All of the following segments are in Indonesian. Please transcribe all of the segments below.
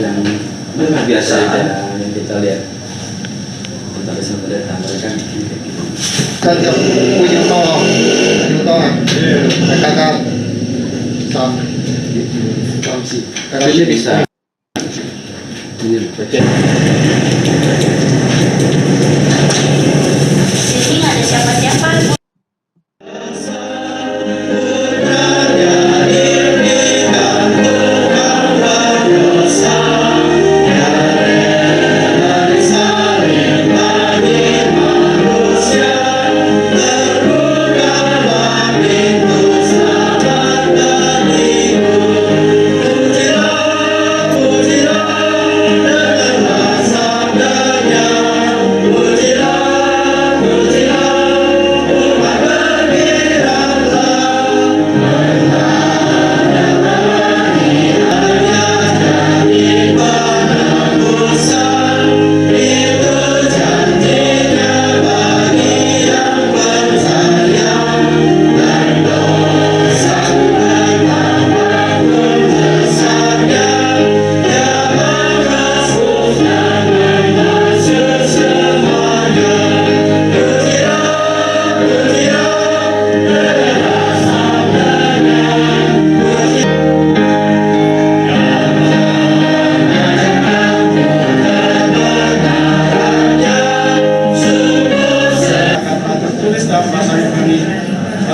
yang luar biasa yang kita lihat tentang bersama datang mereka bikin kayak gitu. Kan yang punya to, kakak sam, sih. Karena Ini bisa. Ini baca. Di sini nggak ada siapa-siapa.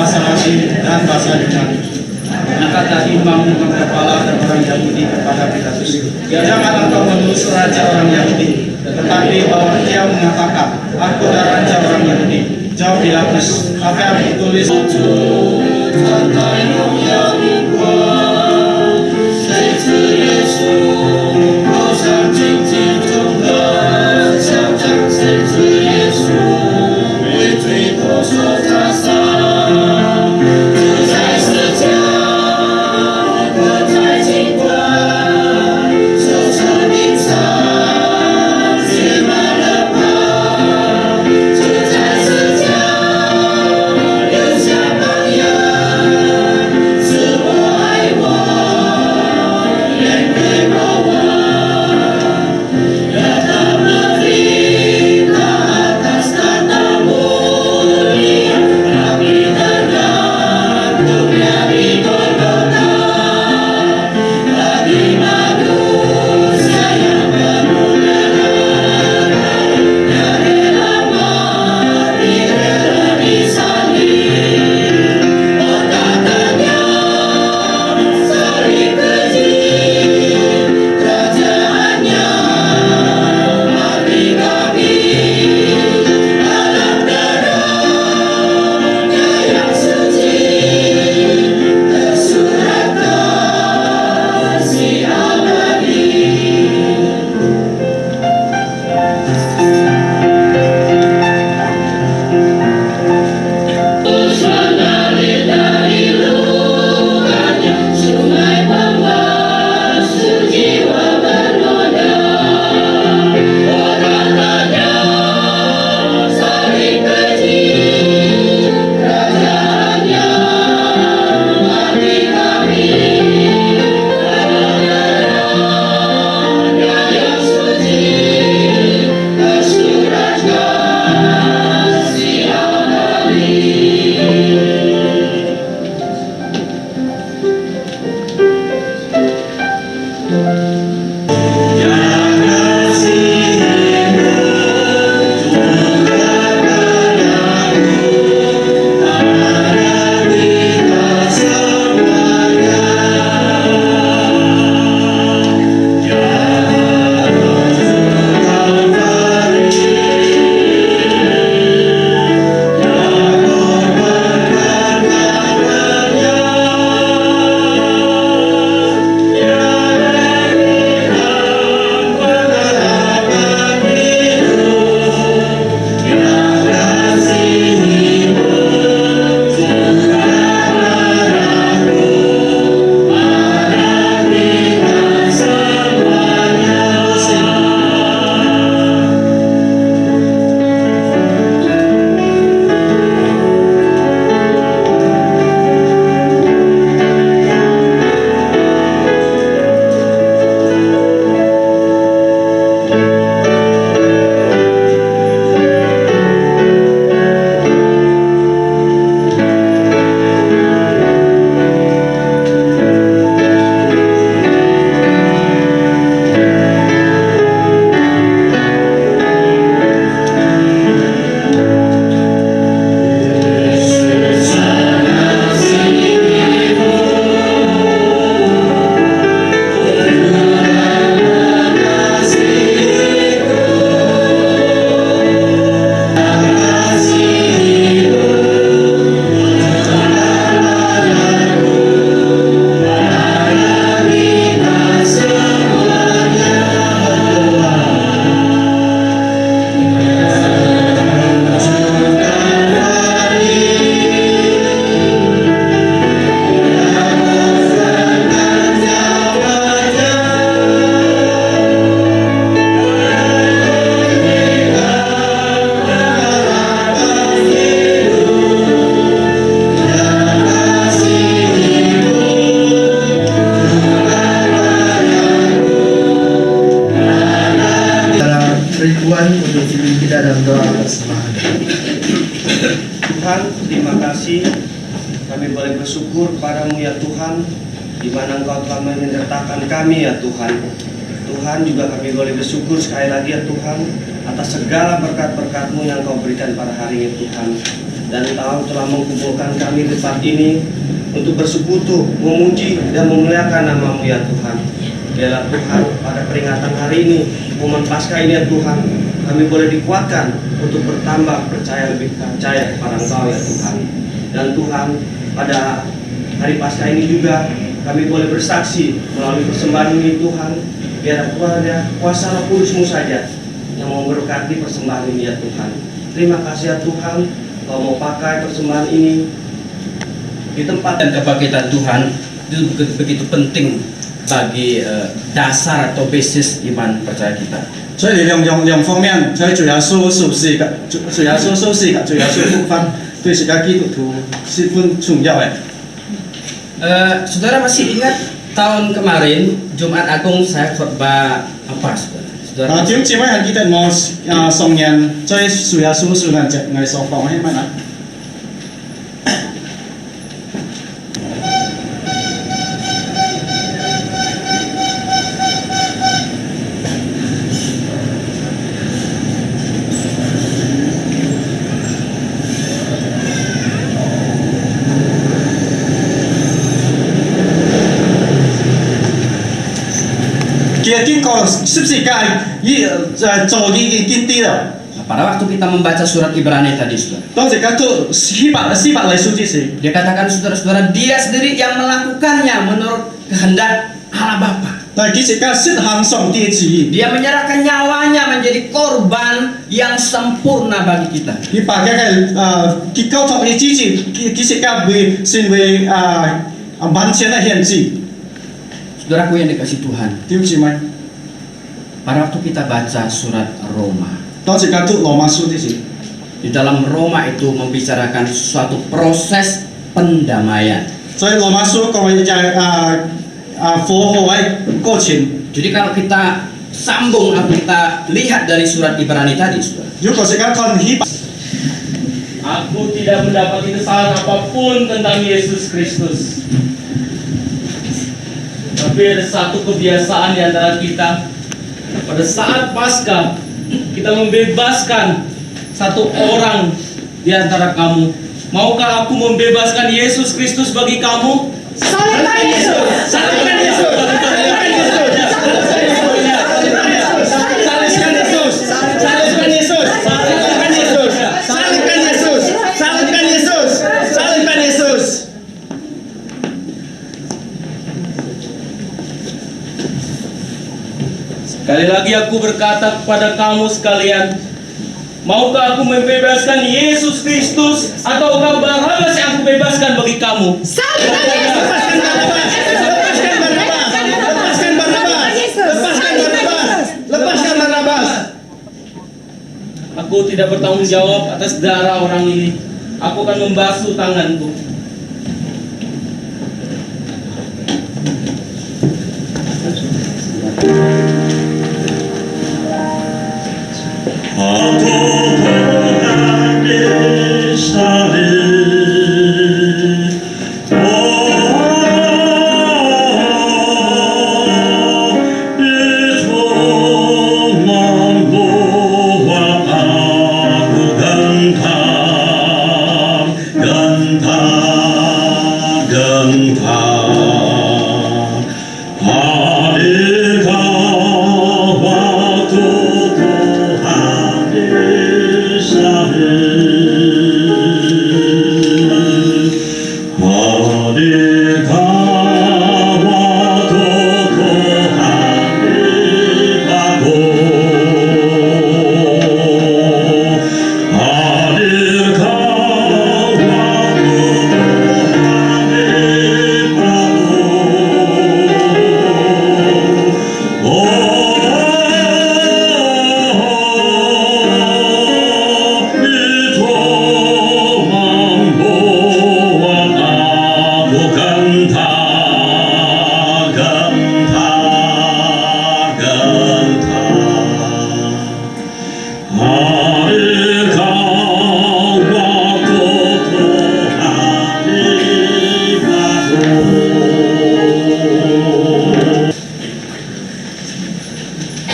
bahasa Latin dan bahasa Yunani. Kata imam kepala dan orang Yahudi kepada Pilatus, jangan engkau menulis raja orang Yahudi, tetapi bahwa dia mengatakan, aku adalah raja orang Yahudi. Jawab Pilatus, apa yang ditulis? ribuan untuk pimpin kita dalam doa bersama. Tuhan, terima kasih. Kami boleh bersyukur padamu ya Tuhan, di mana Engkau telah menyertakan kami ya Tuhan. Tuhan, juga kami boleh bersyukur sekali lagi ya Tuhan atas segala berkat-berkat-Mu yang Kau berikan pada hari ini Tuhan. Dan Engkau telah mengumpulkan kami di tempat ini untuk bersekutu, memuji dan memuliakan nama-Mu ya Tuhan. Biarlah Tuhan, pada peringatan hari ini, momen Paskah ini ya Tuhan, kami boleh dikuatkan untuk bertambah percaya, lebih percaya kepada Engkau ya Tuhan. Dan Tuhan, pada hari Paskah ini juga kami boleh bersaksi melalui persembahan ini Tuhan. Biar ada kuasa Roh Kudus-Mu saja yang memberkati persembahan ini ya Tuhan. Terima kasih ya Tuhan, Kau mau pakai persembahan ini di tempat. Dan kebangkitan Tuhan itu begitu penting bagi dasar atau basis iman percaya kita. 所以两方面，所以主耶稣是不是一个主耶稣是不是一个主耶稣复翻对一个基督徒是很重要的。 Saudara masih ingat tahun kemarin Jumat Agung saya khotbah apa saudara? 啊，弟兄姊妹還記得我上年在主耶穌書嗰隻藝所講係乜啊？ Dia kau subsidikan做啲經啲啦。 Pada waktu kita membaca surat Ibrani tadi saudara, 當時間都希伯來書之時， dia katakan saudara-saudara dia sendiri yang melakukannya menurut kehendak Allah Bapa. 但係幾時間實行上帝嘅旨意， Dia menyerahkan nyawanya menjadi korban yang sempurna bagi kita. 佢把佢交託嘅支持，幾時間會成為完全嘅獻祭。 Saudaraku yang dikasih Tuhan, 弟兄姊妹， pada waktu kita baca surat Roma, 當時間讀羅馬書之時， di dalam Roma itu membicarakan suatu proses pendamaian. 所以羅馬書講嘅就係火和嘅過程。 Jadi kalau kita sambung atau kita lihat dari surat Ibrani tadi, saudara, 如果時間看希伯， Aku tidak mendapati kesalahan apapun tentang Yesus Kristus. Tapi ada satu kebiasaan di antara kita. Pada saat Paskah, kita membebaskan satu orang di antara kamu. Maukah aku membebaskan Yesus Kristus bagi kamu? Salibkan Yesus! Salibkan Yesus! Salibkan Yesus! Salibkan Yesus! Salibkan Yesus! Salibkan Yesus! Salibkan Yesus! Salibkan Yesus! Salibkan Yesus! Sekali lagi aku berkata kepada kamu sekalian, maukah aku membebaskan Yesus Kristus ataukah Barnabas yang aku bebaskan bagi kamu? Salibkan Yesus! Lepaskan Barnabas! Lepaskan Barnabas! Lepaskan Barnabas! Lepaskan Barnabas! Lepaskan Barnabas! Aku tidak bertanggung jawab atas darah orang ini. Aku akan membasuh tanganku. Gantang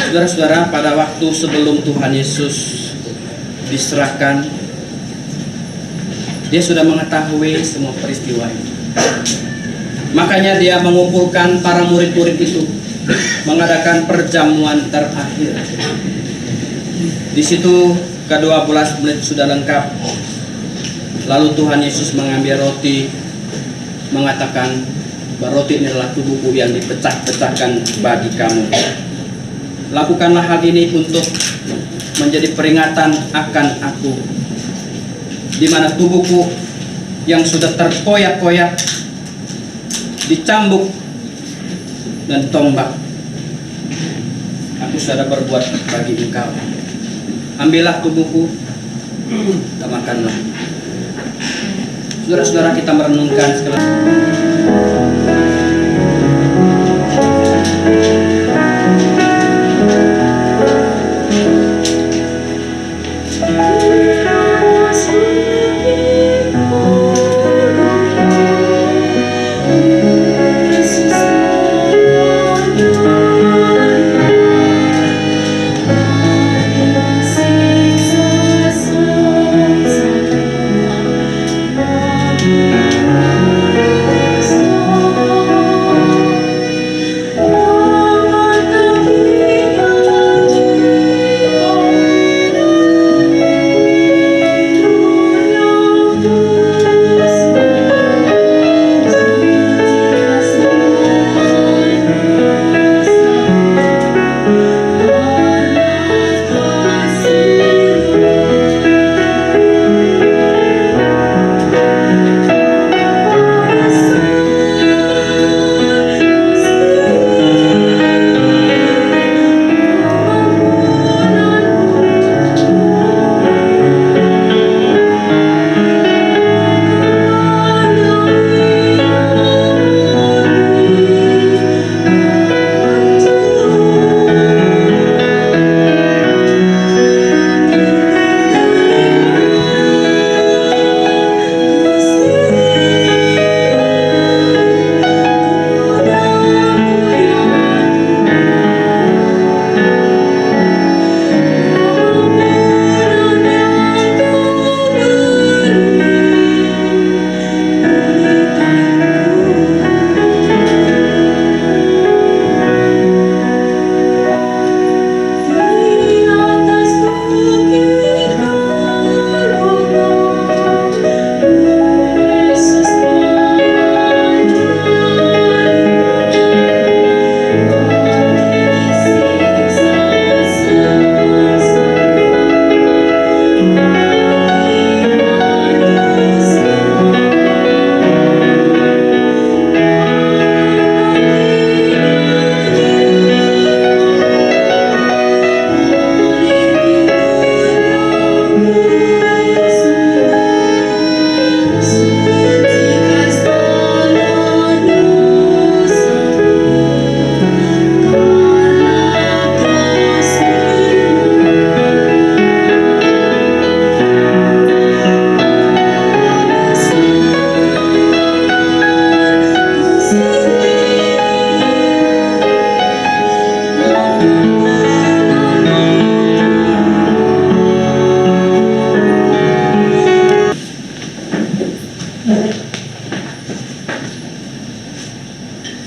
Saudara-saudara, pada waktu sebelum Tuhan Yesus diserahkan, dia sudah mengetahui semua peristiwa ini. Makanya dia mengumpulkan para murid-murid itu, mengadakan perjamuan terakhir. Di situ ke-12 menit sudah lengkap. Lalu Tuhan Yesus mengambil roti, mengatakan bahwa roti ini adalah tubuhku yang dipecah-pecahkan bagi kamu. Lakukanlah hal ini untuk menjadi peringatan akan aku, di mana tubuhku yang sudah terkoyak-koyak, dicambuk dan tombak, aku sudah berbuat bagi engkau. Ambillah tubuhku dan makanlah. Saudara-saudara, kita merenungkan sekali.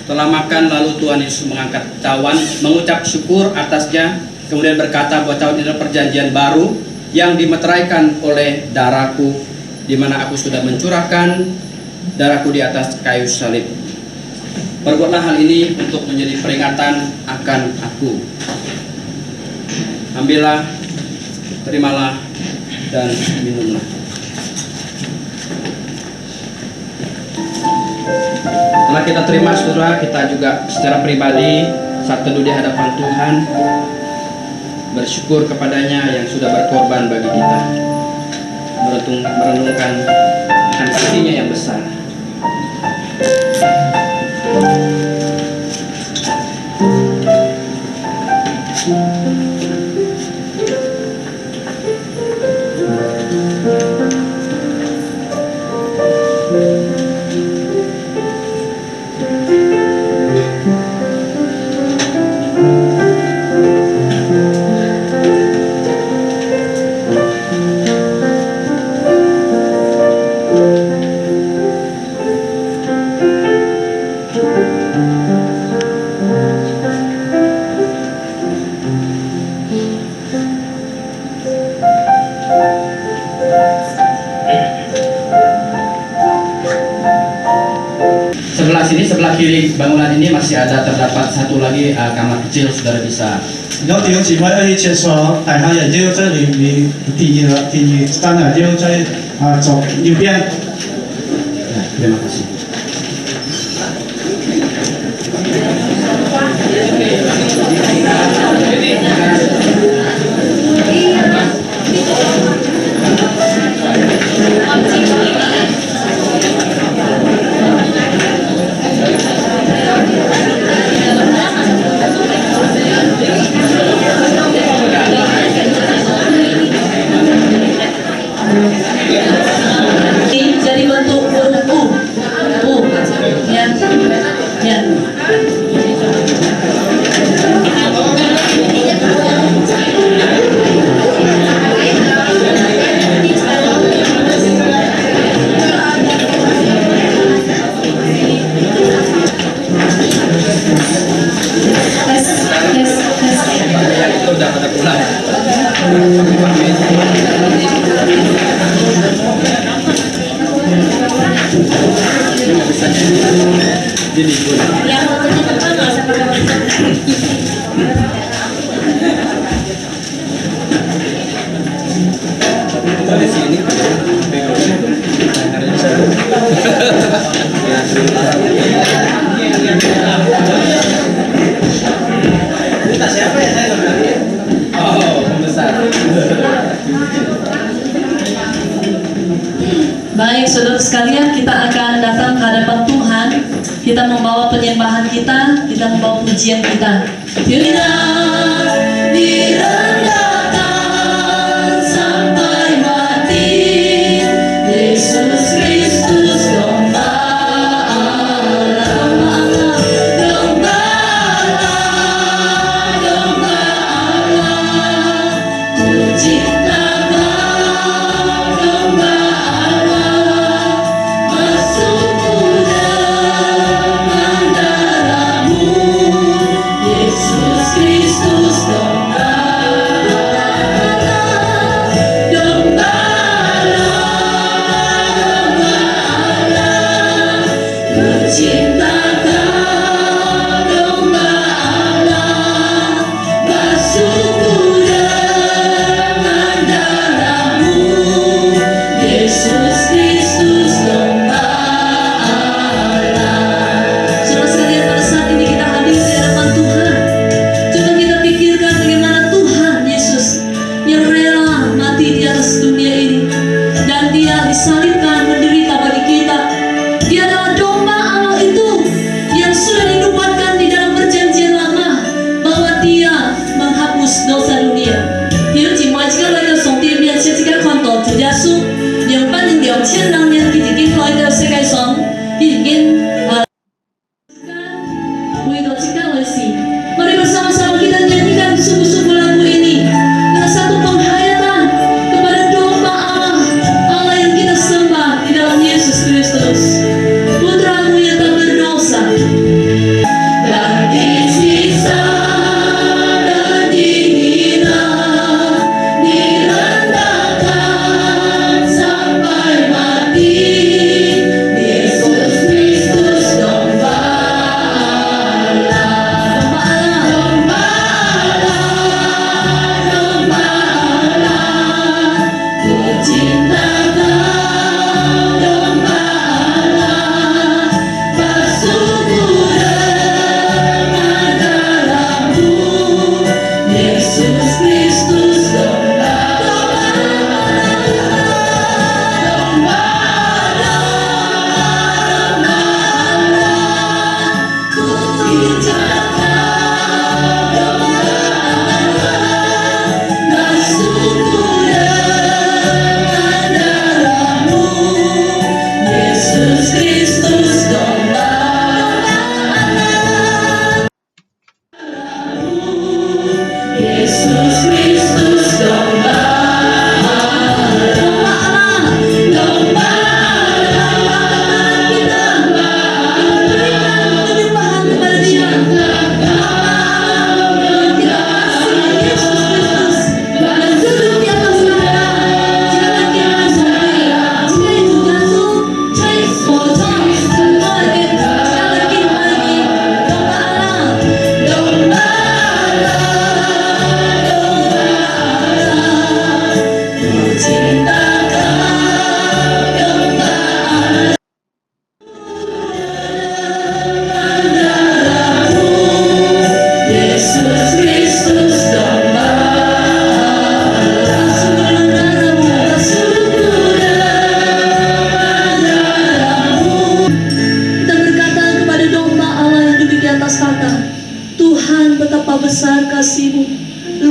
Setelah makan, lalu Tuhan Yesus mengangkat cawan, mengucap syukur atasnya, kemudian berkata bahwa cawan ini adalah perjanjian baru yang dimeteraikan oleh darahku, di mana aku sudah mencurahkan darahku di atas kayu salib. Perbuatlah hal ini untuk menjadi peringatan akan aku. Ambillah, terimalah, dan minumlah. Setelah kita terima, saudara, kita juga secara pribadi saat teduh di hadapan Tuhan bersyukur kepadanya yang sudah berkorban bagi kita, merenungkan akan kasih-Nya yang besar. ini masih ada terdapat satu lagi kamar kecil, saudara bisa.有弟兄姊妹可以接受大下人要在裏面第二單啊，要在左右邊。 Nah, terima kasih. Jadi bentuk U, ya, ya. Tes, tes, tes. Itu udah pada pulang. Jadi Yang mau di depan nggak usah pakai wajah. di sini. Siapa ya saya? Oh, besar. Baik, saudara sekalian, kita akan datang ke hadapan Tuhan. Kita membawa penyembahan kita membawa pujian kita. Kita direndahkan sampai mati. Yesus Kristus domba Allah, domba Allah, domba Allah. Kuciptakan domba Allah, masuk dengan darahmu, Yesus Kristus domba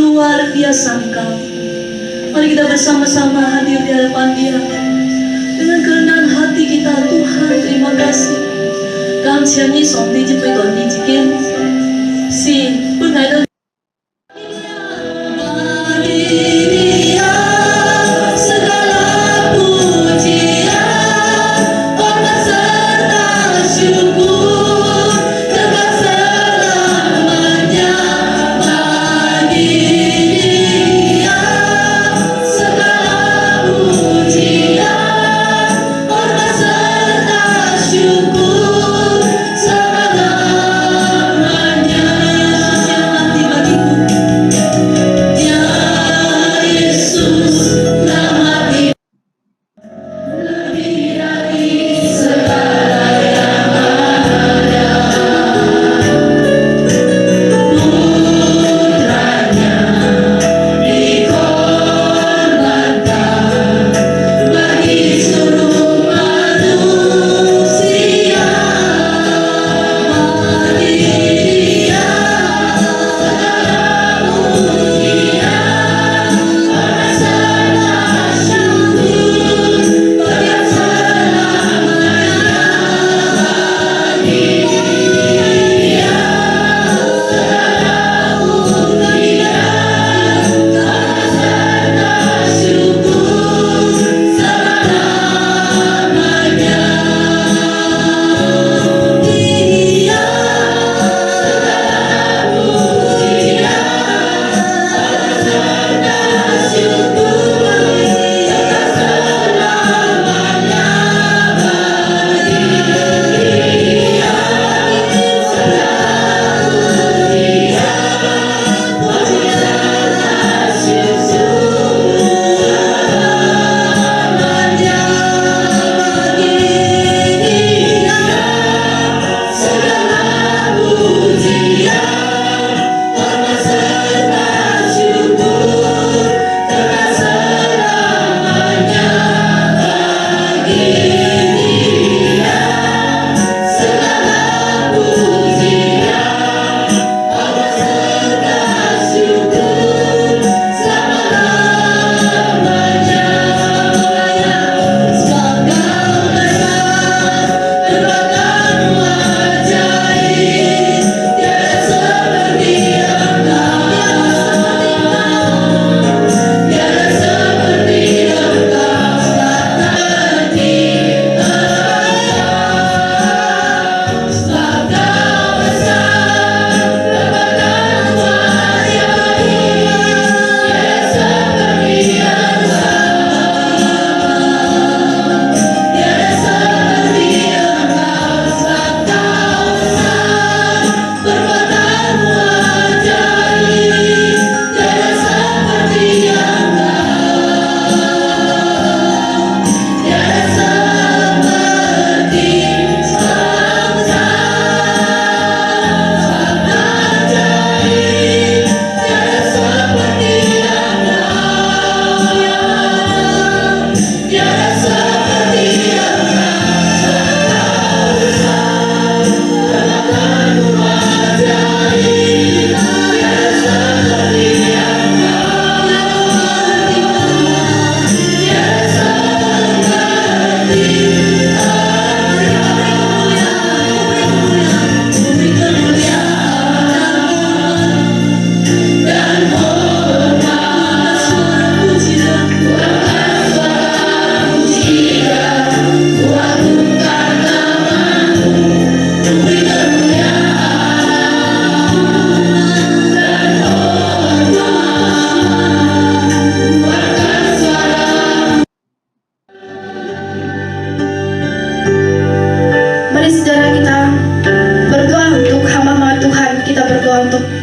luar biasa Engkau. Mari kita bersama-sama hadir di hadapan Dia dengan kerendahan hati kita. Tuhan, terima kasih. Kami nyanyi song di jepit on di jikin si pun ada.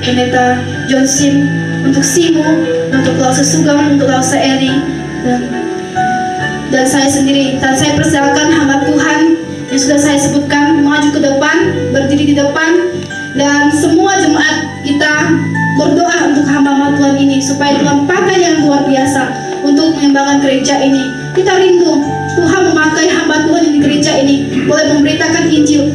Pendeta John Sim, untuk Simo, untuk Lausa Sugeng, untuk Lausa Eri, dan saya sendiri. Dan saya persilakan hamba Tuhan yang sudah saya sebutkan maju ke depan, berdiri di depan, dan semua jemaat kita berdoa untuk hamba Tuhan ini supaya Tuhan pakai yang luar biasa untuk mengembangkan gereja ini. Kita rindu Tuhan memakai hamba Tuhan di gereja ini boleh memberitakan Injil.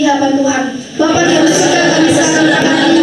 hadapan Tuhan. Bapa di dalam surga, kami serahkan kami.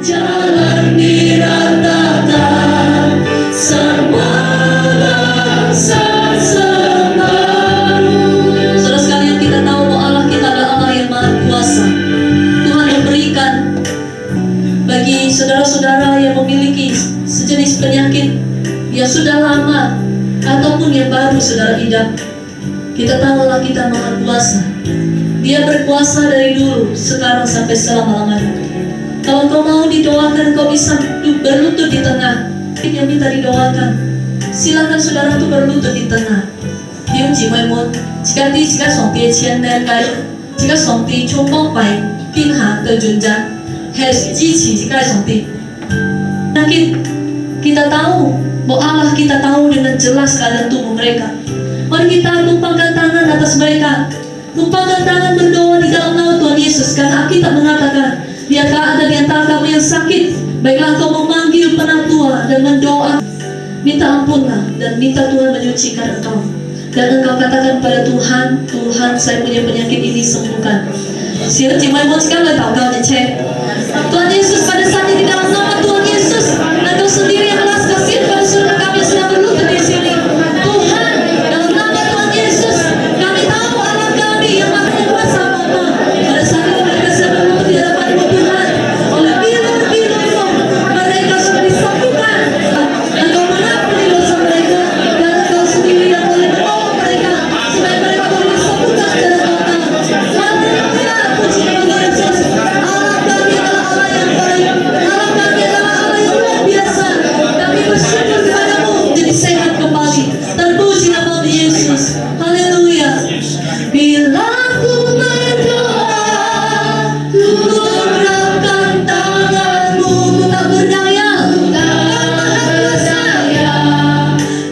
Jalan diratakan semua bangsa sembahmu. Saudara sekalian, kita tahu bahwa Allah kita adalah Allah yang Maha Kuasa. Tuhan memberikan bagi saudara-saudara yang memiliki sejenis penyakit yang sudah lama ataupun yang baru saudara idap. Kita tahu Allah kita Maha Kuasa. Dia berkuasa dari dulu, sekarang sampai selama-lamanya. Kalau kau mau didoakan, kau bisa berlutut di tengah. Yang minta didoakan, silakan saudara untuk berlutut di tengah. Yung jimai mo, jika song tie qian dan kai, jika song tie chung bong bai, pin ha de junja, has jici jika song tie. Kita tahu bahwa Allah kita tahu dengan jelas keadaan tubuh mereka. Mari kita tumpangkan tangan atas mereka. Tumpangkan tangan berdoa di dalam nama Tuhan Yesus. Karena Alkitab mengatakan, biarlah ada di antara kamu yang sakit, baiklah engkau memanggil penatua dan mendoa, minta ampunlah dan minta Tuhan menyucikan engkau. Dan engkau katakan pada Tuhan, Tuhan saya punya penyakit ini, sembuhkan. Tuhan Yesus, pada saat ini dalam nama Tuhan Yesus, engkau sendiri yang belas kasihan pada saudara kami yang sedang berlutut di sini. Tuhan, dalam nama Tuhan Yesus, kami tahu Allah kami yang maha kuasa Bapa. Pada saat ini mereka sedang berlutut di hadapan-Mu Tuhan. Oleh bilur-bilur-Mu, mereka sudah disembuhkan. Engkau mengampuni dosa mereka, dan engkau sendiri yang boleh menolong mereka supaya mereka boleh disembuhkan secara total. Haleluya, puji Tuhan Yesus. Allah kami adalah Allah yang baik. Allah kami adalah Allah yang luar biasa. Kami bersyukur kepadamu jadi sehat kembali. Terpuji nama Yesus. Haleluya. Bila ku berdoa, ku ungkapkan tanganmu, ku tak berdaya, Kau maha kuasa,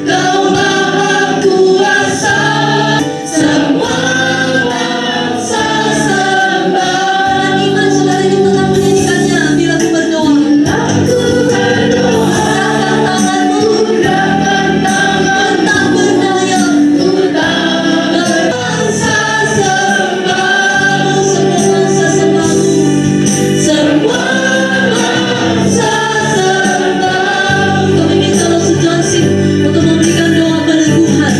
Kau maha kuasa, semua bangsa sembah. Iman saudara ini tetap menyanyikannya. Bila ku berdoa, ungkapkan tanganmu, ku tak berdaya, bangsa sembahmu, semua bangsa sembahmu, semua bangsa sembahmu. Kami minta Roh Suci untuk memberikan doa peneguhan.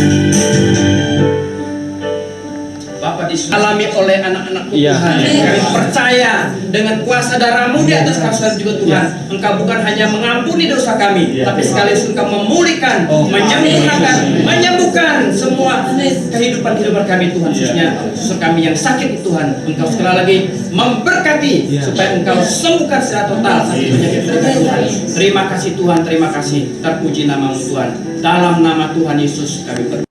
Bapak dialami oleh anak-anak-Mu Iya. Tuhan. Kami percaya dengan kuasa darah-Mu di atas kami juga Tuhan. Engkau bukan hanya mengampuni dosa kami, tapi sekaligus Engkau memulihkan, menyembuhkan semua kehidupan kami Tuhan. Khususnya susah kami yang sakit Tuhan. Engkau sekali lagi memberkati supaya Engkau sembuhkan secara total sakit penyakit mereka Tuhan. Terima kasih Tuhan, terima kasih. Terpuji nama-Mu Tuhan. Dalam nama Tuhan Yesus kami berdoa.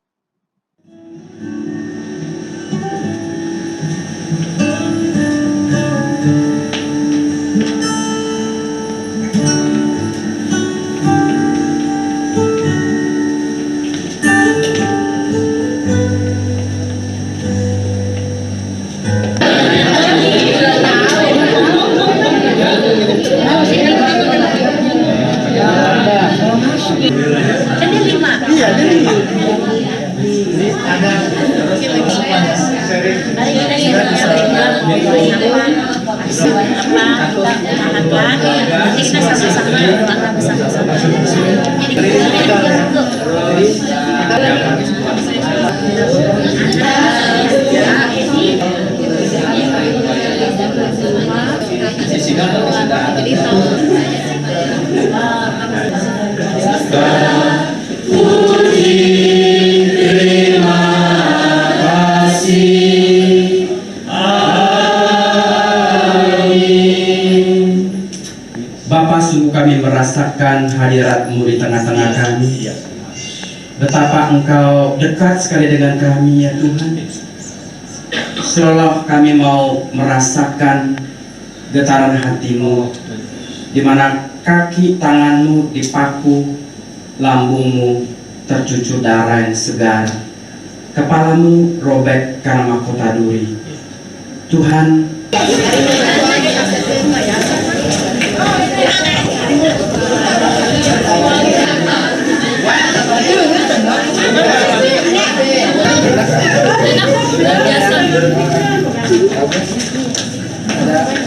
Bapa, sungguh kami merasakan hadirat kehadiratmu di tengah-tengah kami. Betapa Engkau dekat sekali dengan kami ya Tuhan. Seolah kami mau merasakan getaran hatimu, di mana kaki tanganmu dipaku, lambungmu tercucur darah yang segar, kepalamu robek karena mahkota duri. Tuhan,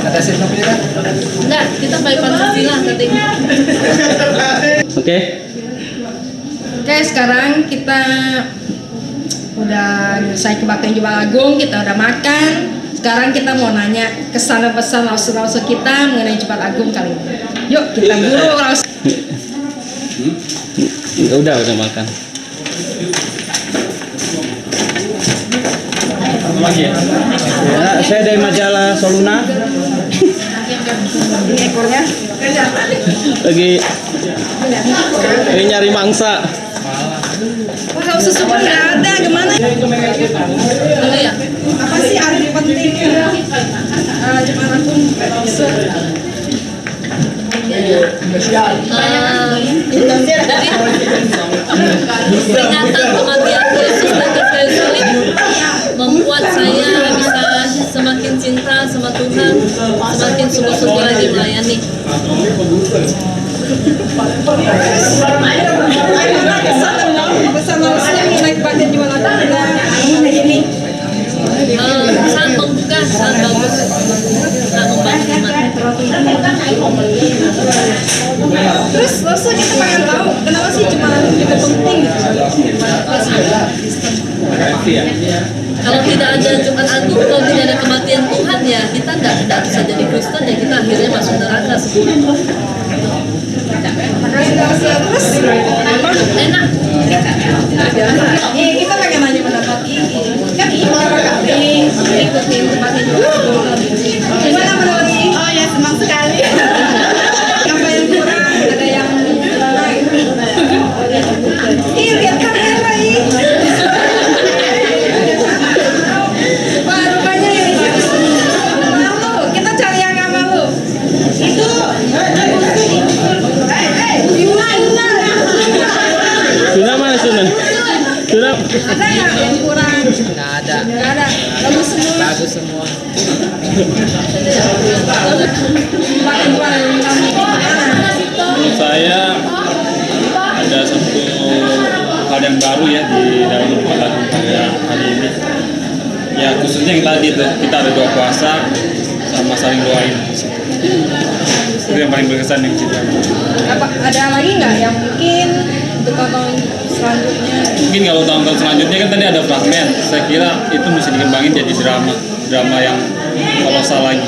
Ada sistem kan? Enggak, kita pakai Pancasila katanya. Oke. Oke, sekarang kita udah selesai kebaktian Jumat Agung, kita udah makan. Sekarang kita mau nanya kesan dan pesan lause-lause kita mengenai Jumat Agung kali ini. Yuk kita guru lause. Udah makan. Ya, saya dari majalah Soluna. Lagi nyari mangsa. Wah, lause semua nggak ada, gimana? Oh ya. Apa sih arti penting Jumat Agung? Peringatan kematian Yesus di atas kayu salib membuat saya bisa semakin cinta sama Tuhan, semakin sungguh-sungguh lagi melayani. Pesan lausnya mengenai kebaktian Jumat Agung ini. Sangat membuka, sangat bagus, sangat membantu iman. Terus lause kita pengen tahu kenapa sih Jumat Agung juga penting? Kalau tidak ada Jumat Agung, kalau tidak ada kematian Tuhan ya kita tidak bisa jadi Kristen ya, kita akhirnya masuk neraka sebelum. Makasih lause. Terus Enak. kita pengen nanya pendapat kan beberapa kali ikutin tempatnya juga. Gimana menurut Ii? Oh ya, senang sekali. Apa yang kurang? Ada yang kurang? Ih, lihat kamera Ii. Wah, rupanya ini malu. Kita cari yang nggak malu. Itu Sudah mana Sudah? Sudah. ada nggak yang kurang? Nggak ada. Bagus semua. Bagus semua. Menurut saya ada satu hal yang baru ya di dalam Jumat Agung pada hari ini. Ya khususnya yang tadi tuh kita ada doa puasa sama saling doain. Itu yang paling berkesan yang kita. Apa ada lagi nggak yang mungkin untuk tahun selanjutnya? Mungkin kalau tahun-tahun selanjutnya kan tadi ada fragmen. Saya kira itu mesti dikembangin jadi drama yang kolosal lagi,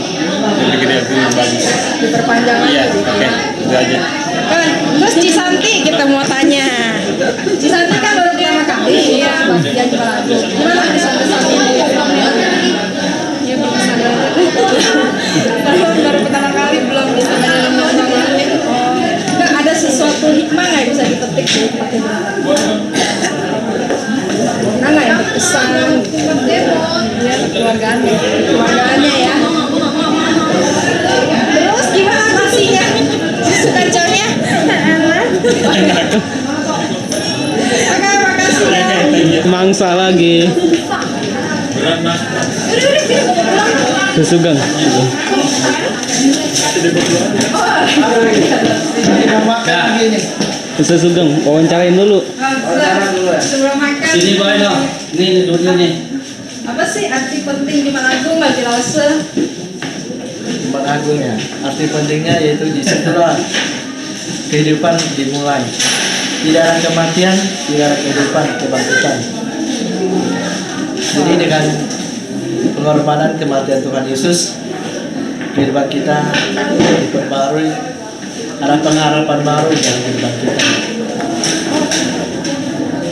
lebih gede itu yang bagus. Diperpanjang lagi. Iya, oke, itu aja. Kan, terus Cisanti kita mau tanya. Cisanti kan baru pertama kali ya bagian Jumat Agung. Gimana kesan-kesannya? Ya berkesan banget. Baru pertama kali belum bisa nonton. Nggak ada sesuatu hikmah nggak yang bisa dipetik dari tempat ini? Nah, nggak yang berkesan? Ya, keluargaannya ya. Terus gimana nasinya? Susu kacaunya? Enak. Oke, makasih ya. Mangsa lagi. Susu gang. Susu gang, wawancarain dulu. Sebelum makan. sini boleh dong. Ini duduknya nih. Apa sih arti penting Jumat Agung bagi lause? Jumat Agung ya. Arti pentingnya yaitu disitulah kehidupan dimulai. Tidak ada kematian, tidak ada kehidupan, kebangkitan. Jadi dengan pengorbanan kematian Tuhan Yesus, kehidupan kita diperbarui, ada pengharapan baru dalam kehidupan kita.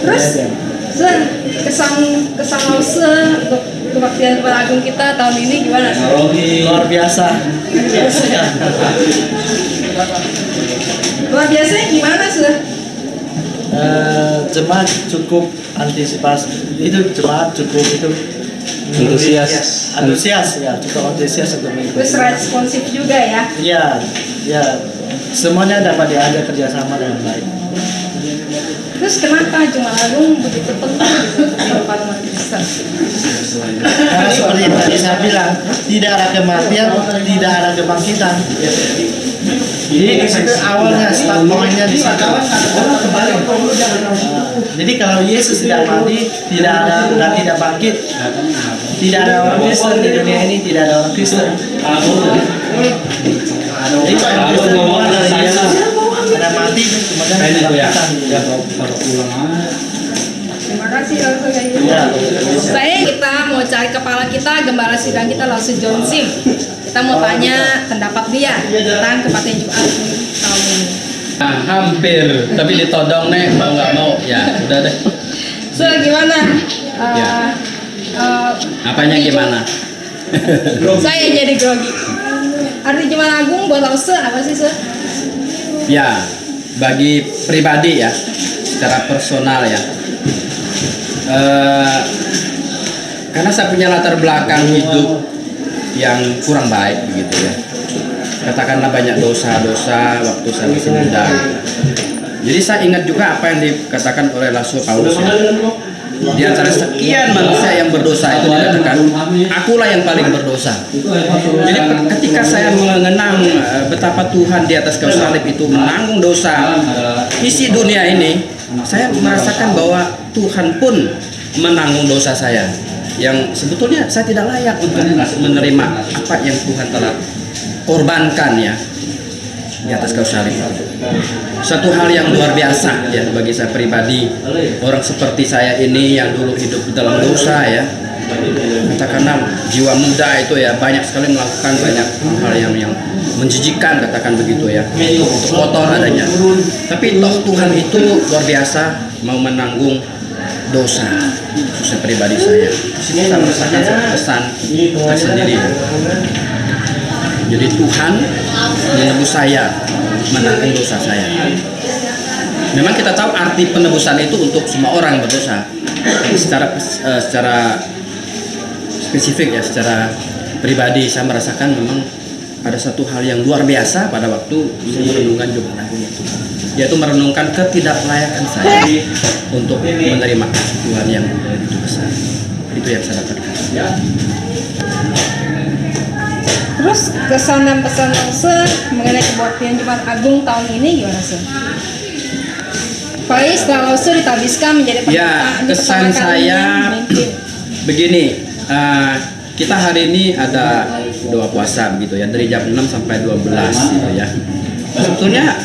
Terus kesan lause untuk kebaktian Jumat Agung kita tahun ini gimana? Luar biasa. Luar biasanya gimana sih? Jemaat cukup antisipasi, itu jemaat cukup itu antusias ya, cukup antusias untuk mengikuti. Terus responsif juga ya. Ya, semuanya dapat diajak kerjasama dengan baik. Terus kenapa Jumat Agung begitu penting gitu untuk kehidupan umat Kristen? Karena seperti yang tadi saya bilang, tidak ada kematian, tidak ada kebangkitan. Jadi di situ awalnya, start point-nya di situ. Jadi kalau Yesus tidak mati, tidak ada dan tidak bangkit, tidak ada orang Kristen di dunia ini, tidak ada orang Kristen. Jadi orang Kristen mulai dari Yesus, ada mati, kemudian kebangkitan. Terima kasih langsung kayak gitu. Ya. Kita mau cari kepala kita, gembala sidang kita langsung John Sim. Kita mau tanya pendapat dia tentang kebaktian Jumat Agung tahun ini. Nah, hampir, tapi ditodong nih mau nggak mau ya udah deh. So gimana? Ya. Apanya gimana? Saya jadi grogi. Arti Jumat Agung buat Lause apa sih Se? Ya, bagi pribadi ya, secara personal ya. Karena saya punya latar belakang hidup yang kurang baik begitu ya. Katakanlah banyak dosa-dosa waktu saya masih muda. Jadi saya ingat juga apa yang dikatakan oleh Rasul Paulus ya. Di antara sekian manusia yang berdosa itu dikatakan, akulah yang paling berdosa. Jadi ketika saya mengenang betapa Tuhan di atas kayu salib itu menanggung dosa isi dunia ini, saya merasakan bahwa Tuhan pun menanggung dosa saya yang sebetulnya saya tidak layak untuk menerima apa yang Tuhan telah korbankan ya di atas kayu salib. Satu hal yang luar biasa ya bagi saya pribadi, orang seperti saya ini yang dulu hidup di dalam dosa ya, katakanlah jiwa muda itu ya banyak sekali melakukan banyak hal yang menjijikan, katakan begitu ya, kotor adanya. Tapi toh Tuhan itu luar biasa mau menanggung dosa khususnya pribadi saya. Saya merasakan satu pesan tersendiri. Jadi Tuhan menebus saya, menanggung dosa saya. Memang kita tahu arti penebusan itu untuk semua orang berdosa. Tapi secara spesifik ya, secara pribadi saya merasakan memang ada satu hal yang luar biasa pada waktu saya merenungkan Jumat Agung itu, yaitu merenungkan ketidaklayakan saya untuk menerima kasih Tuhan yang begitu besar. Itu yang saya dapatkan. Terus kesan dan pesan Se mengenai kebaktian Jumat Agung tahun ini gimana Se? Apalagi setelah Se ditabiskan menjadi Ya, kesan saya begini, kita hari ini ada doa puasa begitu ya, dari jam 6 sampai 12 gitu ya. Sebetulnya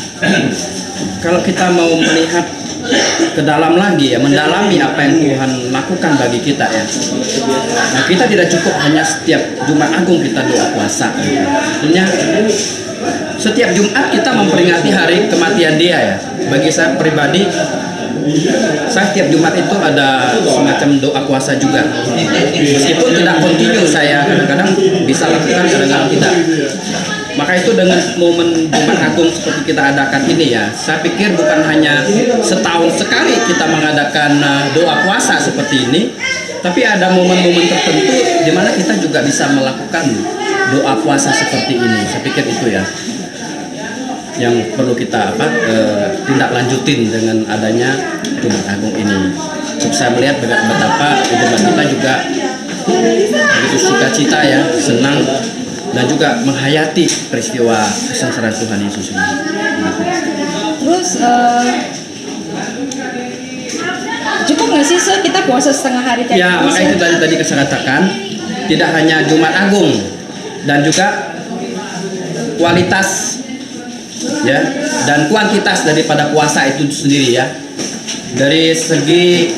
kalau kita mau melihat ke dalam lagi ya, mendalami apa yang Tuhan lakukan bagi kita ya. Nah, kita tidak cukup hanya setiap Jumat Agung kita doa puasa. Sebetulnya setiap Jumat kita memperingati hari kematian Dia ya. Bagi saya pribadi, saya tiap Jumat itu ada semacam doa puasa juga. Meskipun tidak kontinu, saya kadang-kadang bisa lakukan, kadang-kadang tidak. Maka itu dengan momen Jumat Agung seperti kita adakan ini ya, saya pikir bukan hanya setahun sekali kita mengadakan doa puasa seperti ini, tapi ada momen-momen tertentu di mana kita juga bisa melakukan doa puasa seperti ini. Saya pikir itu ya yang perlu kita tindak lanjutin dengan adanya Jumat Agung ini. Saya melihat betapa umat kita juga begitu sukacita ya, senang dan juga menghayati peristiwa kesengsaraan Tuhan Yesus ini. Terus cukup nggak sih Se kita puasa setengah hari tiap Ya, maka itu tadi saya katakan, tidak hanya Jumat Agung dan juga kualitas ya dan kuantitas daripada puasa itu sendiri ya. Dari segi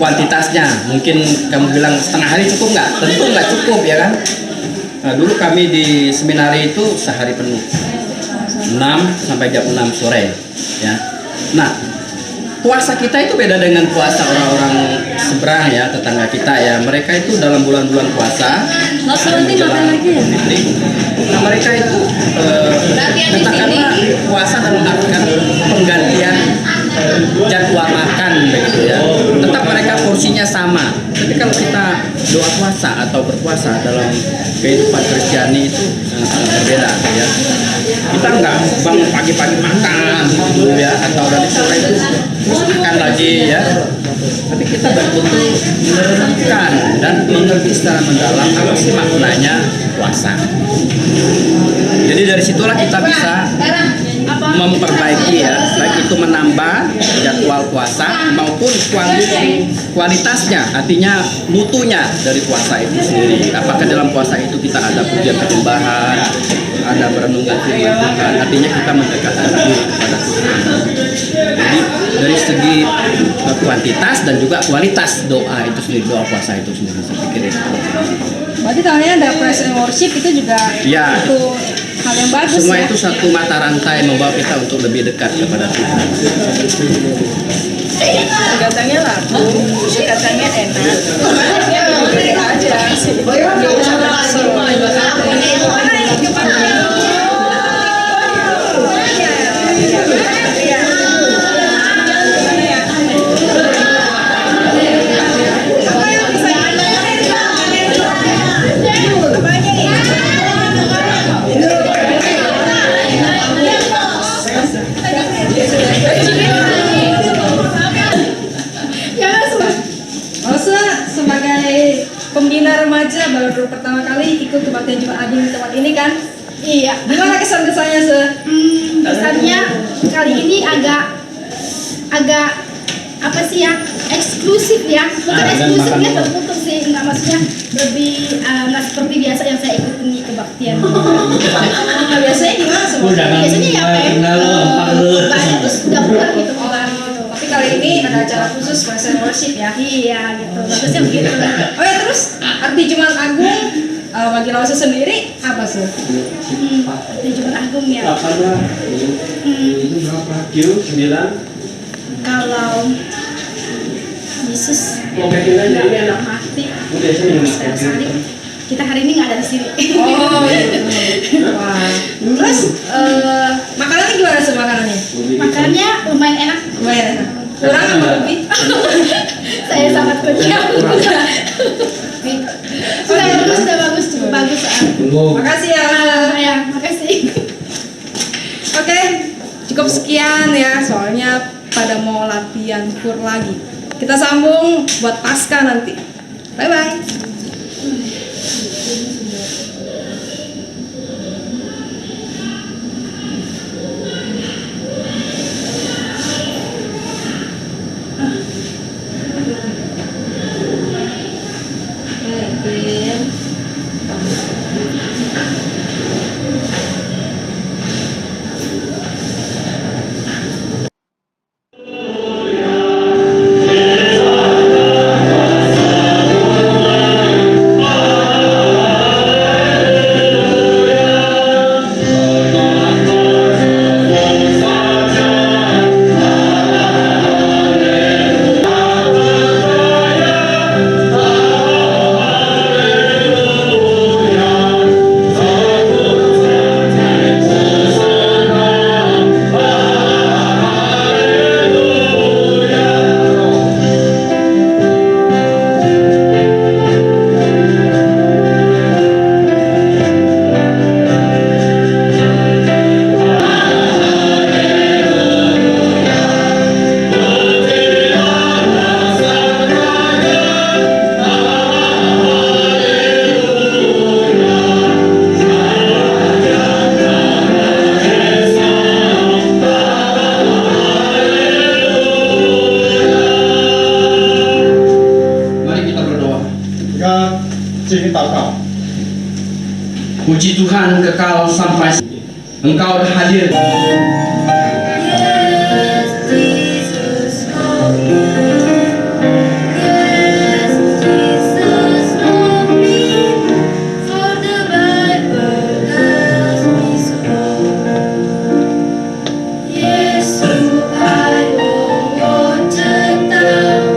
kuantitasnya mungkin kamu bilang setengah hari cukup nggak? Tentu nggak cukup ya kan. Nah, dulu kami di seminari itu sehari penuh 6 sampai jam 6 sore ya. Nah, puasa kita itu beda dengan puasa orang-orang seberang ya, tetangga kita ya, mereka itu dalam bulan-bulan puasa Langsung yang nanti menjelang makan lagi ya? Idul Fitri. Nah, mereka itu katakanlah puasa dalam artian penggantian jadwal makan begitu ya. Tetap mereka porsinya sama. Tapi kalau kita doa puasa atau berpuasa dalam kehidupan Kristiani itu sangat berbeda ya. Kita nggak bangun pagi-pagi makan gitu ya, atau dari sore itu terus makan lagi ya. Tapi kita betul-betul merenungkan dan mengerti secara mendalam apa sih maknanya puasa. Jadi dari situlah kita bisa memperbaiki ya, baik itu menambah jadwal puasa maupun kualitasnya, artinya mutunya dari puasa itu sendiri. Apakah dalam puasa itu kita ada pujian penyembahan, ada merenungkan firman Tuhan, artinya kita mendekatkan diri kepada Tuhan. Jadi dari segi kuantitas dan juga kualitas doa itu sendiri, doa puasa itu sendiri, saya pikir itu. Berarti tahunnya ada praise and worship itu juga Ya. itu hal yang bagus Semua ya. itu satu mata rantai membawa kita untuk lebih dekat kepada Tuhan. Katanya laku, katanya enak. Beli aja sih. Masa sebagai pembina remaja baru pertama kali ikut kebaktian Jumat Agung di tempat ini kan? Iya. Gimana kesan-kesannya Kesannya kali ini agak apa sih ya, eksklusif ya, bukan eksklusifnya tertutup sih, nggak, maksudnya lebih nggak seperti biasa yang saya ikut ini kebaktian. Nah, biasanya gimana semua? Biasanya ya baik terus udah pulang gitu pulang gitu. Tapi kali ini ada acara khusus praise and worship ya. Iya gitu, bagusnya begitu. Oh ya, terus arti Jumat Agung bagi Lause sendiri apa sih? Di Jumat Agung ya. Kalau Yesus nggak mati secara salib, kita hari ini nggak ada di sini. Oh, wah. Terus makanannya gimana sih makanannya? Makannya lumayan enak. Lumayan enak. Kurang apa lebih? Saya sangat konyol. Sudah bagus, cukup bagus. Makasih ya. Ya, makasih. Oke, cukup sekian ya. Soalnya pada mau latihan kur lagi. Kita sambung buat pasca nanti. Bye bye. Puji Tuhan kekal sampai Engkau hadir. Yesus, I want to tell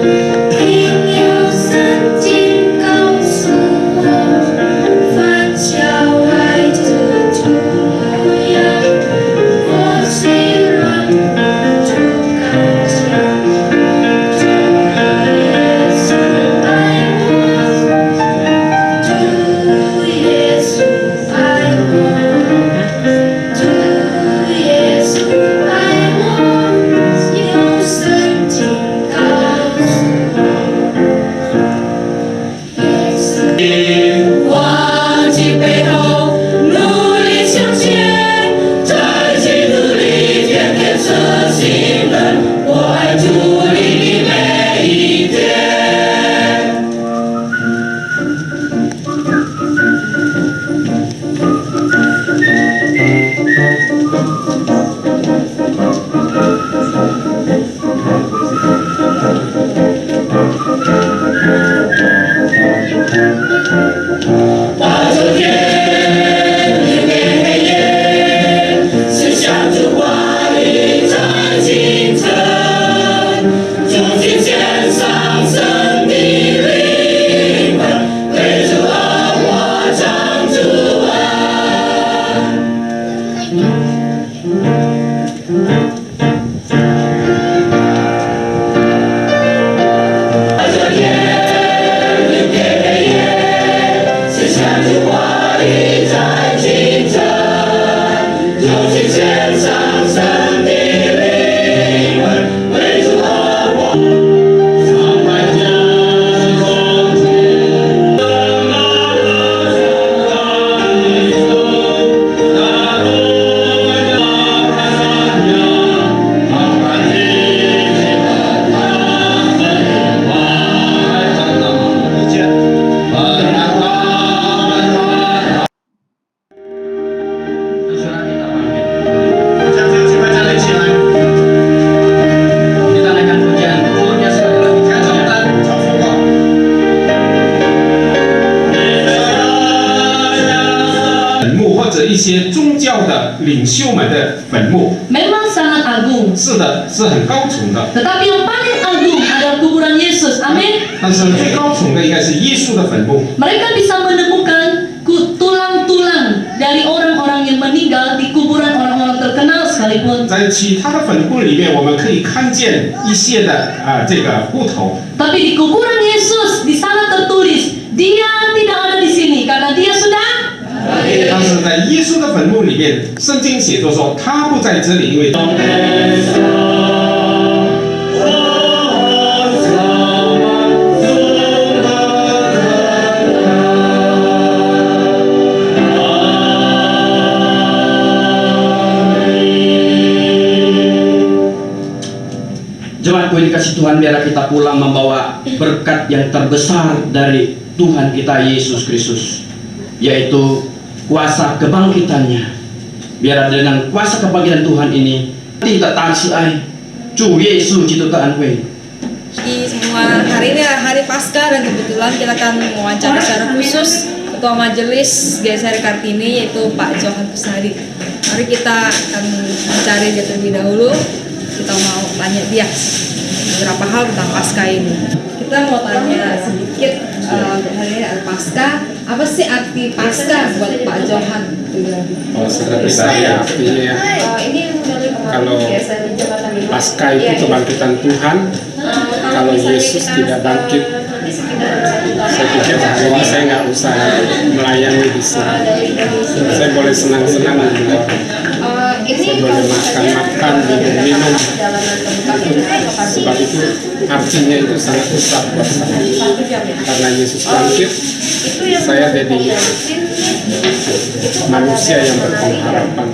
Terserah kita panggil. 大家一起把站立起来， Kita naikkan pujian. Turunnya sekali lagi. 开始单朝祷告。坟墓或者一些宗教的领袖们的坟墓， Memang sangat agung. 是的，是很高崇的。 Tetapi yang paling agung adalah kuburan Yesus. Amin. 但是最高崇的应该是耶稣的坟墓。 Mereka bisa menemukan tulang-tulang dari orang-orang yang meninggal di kuburan orang-orang terkenal sekalipun. 在其他的坟墓里面，我们可以看见一些的这个骨头， Tapi di kuburan Yesus di sana tertulis, dia tidak ada di sini karena dia sudah. 但是在耶稣的坟墓里面，圣经写作说他不在这里，因为 Jemaatku yang dikasih Tuhan, biarlah kita pulang membawa berkat yang terbesar dari Tuhan kita Yesus Kristus, yaitu kuasa kebangkitannya. Biar dengan kuasa kebangkitan Tuhan ini tidak tansai Chu Yesus itu taanwe. Di semua hari ini adalah hari Paskah dan kebetulan kita akan mewawancara secara khusus Ketua Majelis GSR Kartini yaitu Pak Johan Kusnadi. Mari kita akan mencari dia terlebih dahulu. Kita mau tanya dia beberapa hal tentang Paskah ini. Kita mau tanya sedikit untuk hari ini ada Paskah. Apa sih arti Paskah buat Pak Johan? Oh, seperti saya artinya kalau Paskah itu kebangkitan Tuhan, kalau Yesus tidak bangkit, saya pikir hari ini saya nggak usah melayani di sini. Saya boleh senang-senang di luar. Saya boleh makan-makan, minum-minum. Sebab itu artinya itu sangat besar buat saya. Karena Yesus bangkit, saya jadi manusia yang berpengharapan.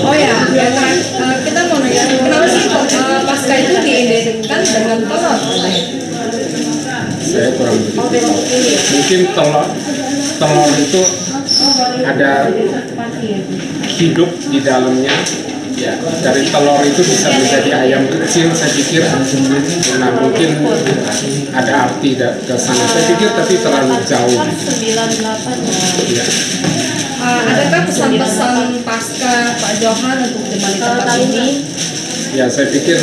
Oh ya, kita mau nanya, kenapa sih Paskah itu diidentikan dengan telur? Saya kurang begitu. Mungkin telur itu ada hidup di dalamnya. Ya, dari telur itu bisa menjadi ayam kecil, saya pikir. Nah, mungkin ada arti ke sana. Saya pikir tapi terlalu jauh. Ya. Adakah pesan-pesan Paskah Pak Johan untuk jemaat di tempat ini? Ya, saya pikir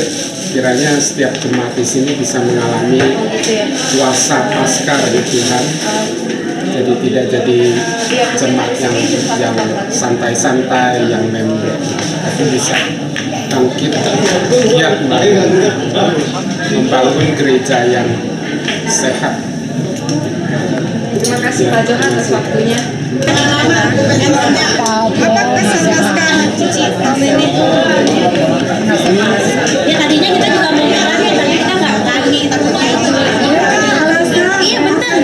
kiranya setiap jemaat di sini bisa mengalami kuasa Paskah dari Tuhan. Jadi tidak jadi jemaat yang santai-santai, yang member, tapi bisa bangkit giat membangun gereja yang sehat. Terima kasih Pak Johan atas waktunya. Apa pesan Paskah Cici tahun ini? Ya tadinya kita juga mau ngalamin, tapi kita nggak lagi kita iya betul.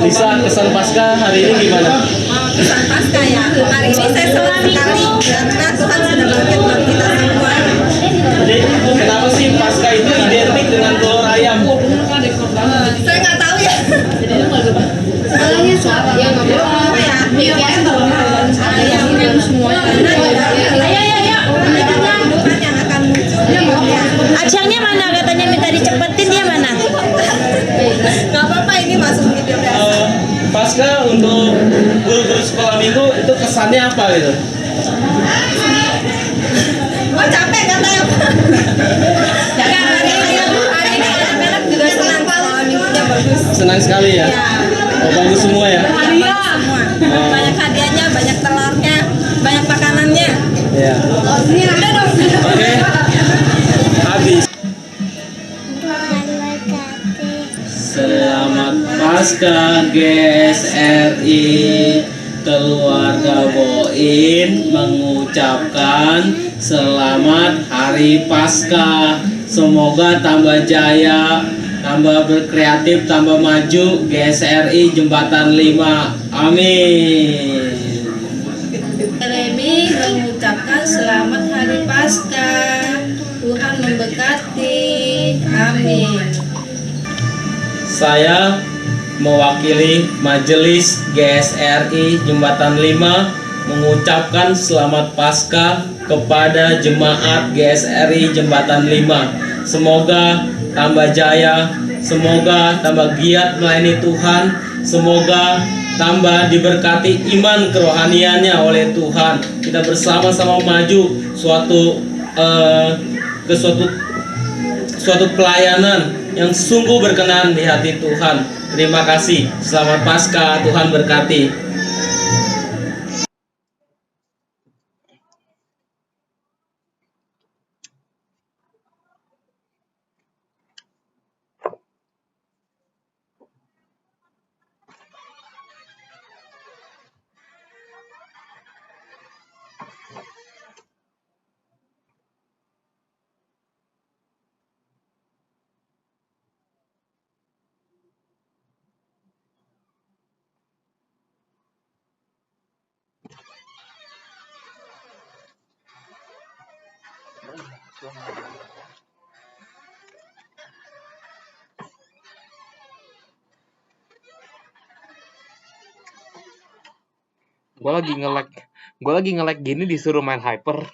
Bisa kesan Paskah hari ini gimana? Pesan Paskah ya, hari ini saya senang sekali karena Tuhan sudah bangkit buat kita semua. Jadi kenapa sih Paskah itu identik dengan telur ayam? Saya nggak tahu ya. Soalnya apa ya? Ayam semuanya. sekali tuh. Oh capek katanya. Hari ini anak-anak juga senang kalau minggunya bagus. Senang sekali ya. Ya. Oh, bagus semua ya. Bagus semua. Banyak hadiahnya, banyak telurnya, banyak makanannya. Ya. Udah dong. Oke. Habis. Selamat Paskah GSRI. Keluarga Boin mengucapkan selamat Hari Paskah. Semoga tambah jaya, tambah berkreatif, tambah maju GSRI Jembatan 5. Amin. Remi mengucapkan selamat Hari Paskah. Tuhan memberkati. Amin. Saya mewakili Majelis GSRI Jembatan 5 mengucapkan selamat Paskah kepada jemaat GSRI Jembatan 5. Semoga tambah jaya, semoga tambah giat melayani Tuhan, semoga tambah diberkati iman kerohaniannya oleh Tuhan. Kita bersama-sama maju ke suatu pelayanan yang sungguh berkenan di hati Tuhan. Terima kasih. Selamat Paskah. Tuhan berkati. Gue lagi nge-lag gini disuruh main hyper.